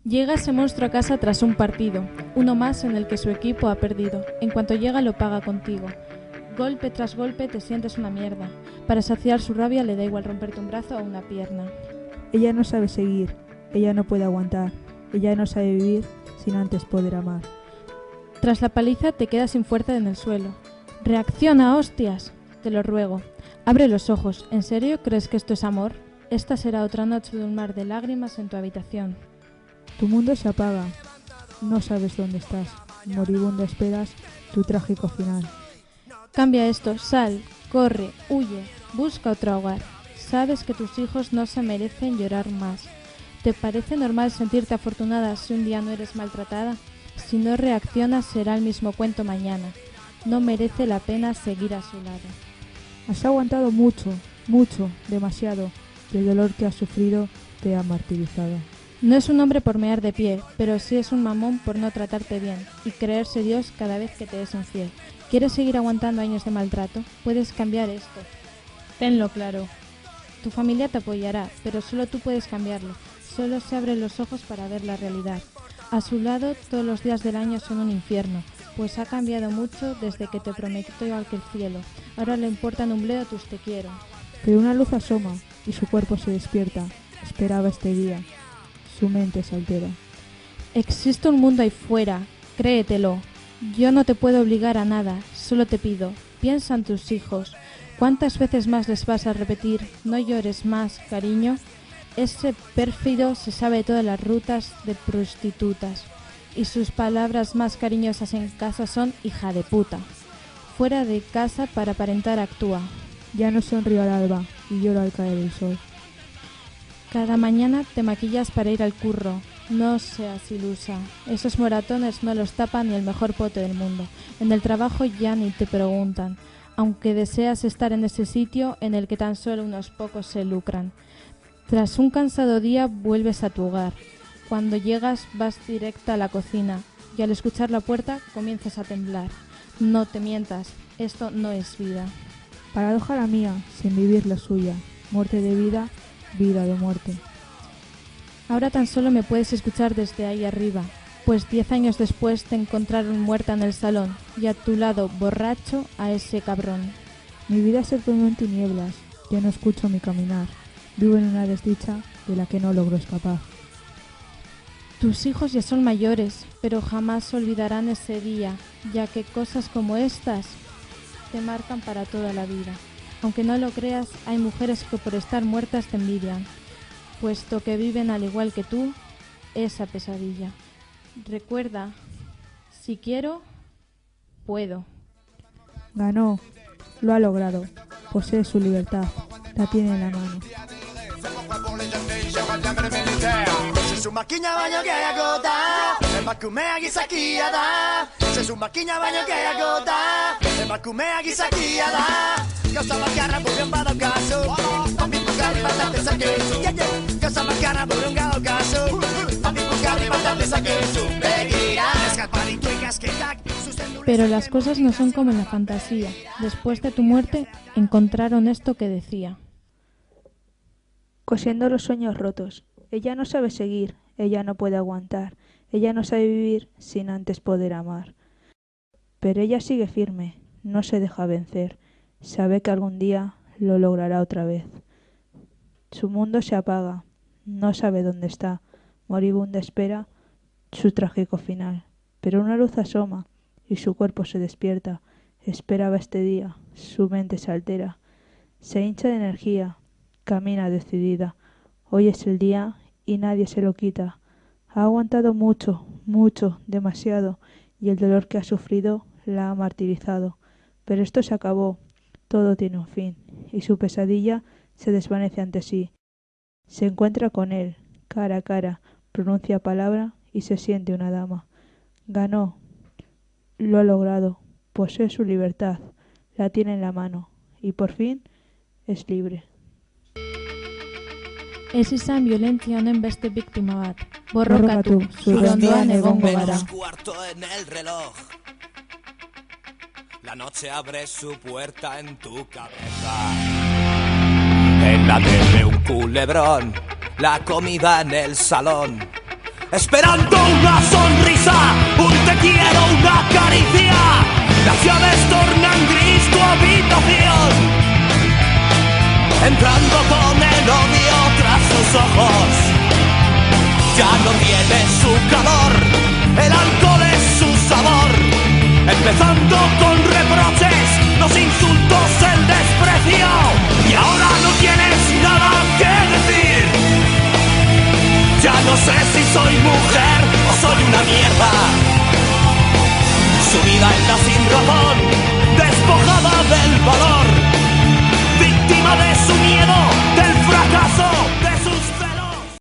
Llega ese monstruo a casa tras un partido, uno más en el que su equipo ha perdido. En cuanto llega lo paga contigo. Golpe tras golpe te sientes una mierda. Para saciar su rabia le da igual romperte un brazo o una pierna. Ella no sabe seguir, ella no puede aguantar, ella no sabe vivir sin antes poder amar. Tras la paliza te quedas sin fuerza en el suelo. ¡Reacciona, hostias! Te lo ruego. Abre los ojos. ¿En serio crees que esto es amor? Esta será otra noche de un mar de lágrimas en tu habitación. Tu mundo se apaga, no sabes dónde estás, moribundo esperas tu trágico final. Cambia esto, sal, corre, huye, busca otro hogar. Sabes que tus hijos no se merecen llorar más. ¿Te parece normal sentirte afortunada si un día no eres maltratada? Si no reaccionas será el mismo cuento mañana. No merece la pena seguir a su lado. Has aguantado mucho, mucho, demasiado, y el dolor que has sufrido te ha martirizado. No es un hombre por mear de pie, pero sí es un mamón por no tratarte bien y creerse Dios cada vez que te es infiel. ¿Quieres seguir aguantando años de maltrato? Puedes cambiar esto. Tenlo claro. Tu familia te apoyará, pero solo tú puedes cambiarlo. Solo se abren los ojos para ver la realidad. A su lado, todos los días del año son un infierno, pues ha cambiado mucho desde que te prometió al que el cielo. Ahora le importan un bledo tus te quiero. Pero una luz asoma y su cuerpo se despierta. Esperaba este día. Su mente se altera. Existe un mundo ahí fuera, créetelo. Yo no te puedo obligar a nada, solo te pido, piensa en tus hijos. ¿Cuántas veces más les vas a repetir, no llores más, cariño? Ese pérfido se sabe todas las rutas de prostitutas y sus palabras más cariñosas en casa son hija de puta. Fuera de casa para aparentar actúa. Ya no sonrío al alba y lloro al caer el sol. Cada mañana te maquillas para ir al curro. No seas ilusa. Esos moratones no los tapa ni el mejor pote del mundo. En el trabajo ya ni te preguntan, aunque deseas estar en ese sitio en el que tan solo unos pocos se lucran. Tras un cansado día vuelves a tu hogar. Cuando llegas vas directa a la cocina y al escuchar la puerta comienzas a temblar. No te mientas, esto no es vida. Paradoja la mía, sin vivir la suya. Muerte de vida, vida de muerte. Ahora tan solo me puedes escuchar desde ahí arriba, pues 10 años después te encontraron muerta en el salón y a tu lado borracho a ese cabrón. Mi vida se tornó en tinieblas, ya no escucho mi caminar. Vivo en una desdicha de la que no logro escapar. Tus hijos ya son mayores, pero jamás olvidarán ese día, ya que cosas como estas te marcan para toda la vida. Aunque no lo creas, hay mujeres que por estar muertas te envidian, puesto que viven al igual que tú esa pesadilla. Recuerda, si quiero, puedo. Ganó, lo ha logrado, posee su libertad, la tiene en la mano. Pero las cosas no son como en la fantasía. Después de tu muerte, encontraron esto que decía: Cosiendo los sueños rotos. Ella no sabe seguir, ella no puede aguantar, ella no sabe vivir sin antes poder amar. Pero ella sigue firme, no se deja vencer, sabe que algún día lo logrará otra vez. Su mundo se apaga, no sabe dónde está, moribunda espera su trágico final. Pero una luz asoma y su cuerpo se despierta, esperaba este día, su mente se altera, se hincha de energía, camina decidida. Hoy es el día y nadie se lo quita. Ha aguantado mucho, mucho, demasiado, y el dolor que ha sufrido la ha martirizado. Pero esto se acabó, todo tiene un fin, y su pesadilla se desvanece ante sí. Se encuentra con él, cara a cara, pronuncia palabra y se siente una dama. Ganó, lo ha logrado, posee su libertad, la tiene en la mano, y por fin es libre. Ez izan violentzia honen beste biktima bat. Borrokatu, zure ondoan egongo gara. Cuarto en el reloj. La noche abre su puerta en tu cabeza. En la tele un culebrón, la comida en el salón. esperando una sonrisa, un te quiero, una caricia. Las llaves tornan gris tu habitación, entrando con el odio tras sus ojos. Ya no tiene su calor, el alcohol es su sabor, empezando con reproches, los insultos, el desprecio, y ahora no tienes nada que decir. Ya no sé si soy mujer o soy una mierda, sumida en la sin razón, despojada del valor, víctima de su miedo, del fracaso.